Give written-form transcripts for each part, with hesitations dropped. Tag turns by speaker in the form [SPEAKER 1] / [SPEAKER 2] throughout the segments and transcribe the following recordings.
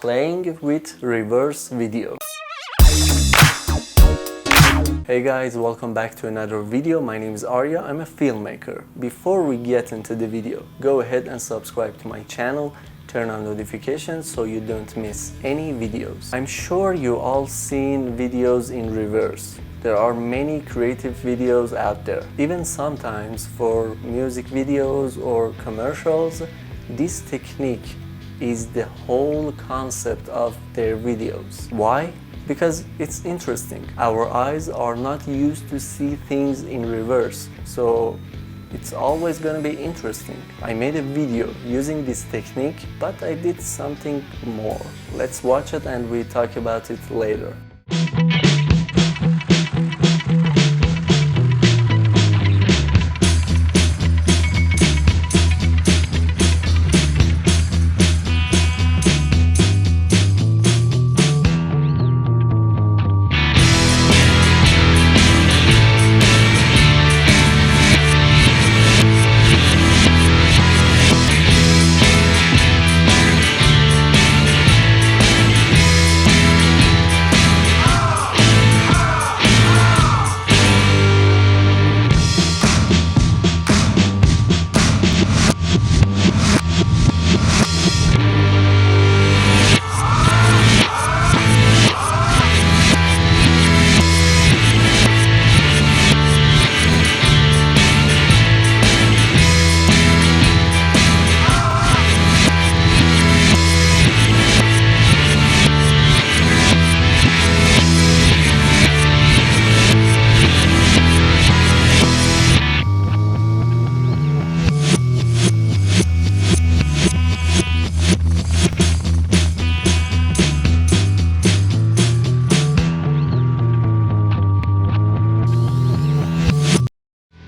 [SPEAKER 1] playing with reverse video. Hey guys, welcome back to another video. My name is Aria. I'm a filmmaker. Before we get into the video, go ahead and subscribe to my channel. Turn on notifications so you don't miss any videos. I'm sure you all seen videos in reverse. There are many creative videos out there. Even sometimes for music videos or commercials, this technique is the whole concept of their videos. Why? Because it's interesting. Our eyes are not used to see things in reverse, so it's always gonna be interesting. I made a video using this technique, but I did something more. Let's watch it and we talk about it later.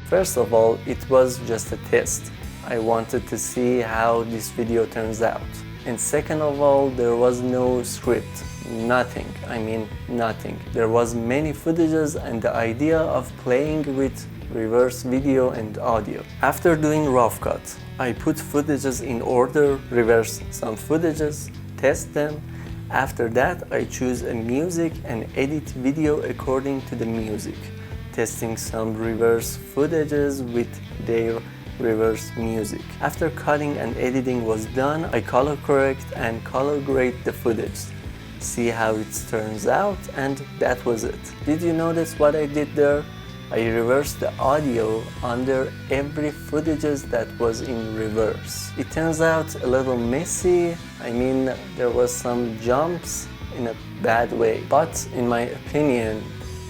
[SPEAKER 1] First of all, it was just a test. I wanted to see how this video turns out. And second of all, there was no script. Nothing. I mean nothing. There was many footages and the idea of playing with reverse video and audio. After doing rough cut, I put footages in order, reverse some footages, test them. After that, I choose a music and edit video according to the music, testing some reverse footages with their reverse music. After cutting and editing was done, I color correct and color grade the footage. See how it turns out, and that was it. Did you notice what I did there? I reversed the audio under every footages that was in reverse. It turns out a little messy. I mean, there was some jumps in a bad way, but in my opinion,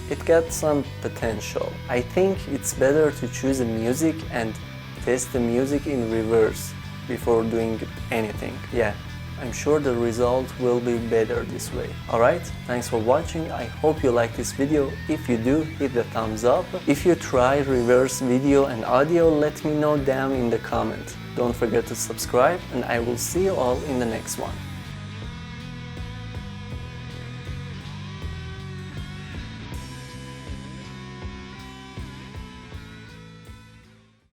[SPEAKER 1] it got some potential. I think it's better to choose a music and test the music in reverse before doing anything. Yeah, I'm sure the result will be better this way. Alright, thanks for watching. I hope you like this video. If you do, hit the thumbs up. If you try reverse video and audio, let me know down in the comment. Don't forget to subscribe, and I will see you all in the next one.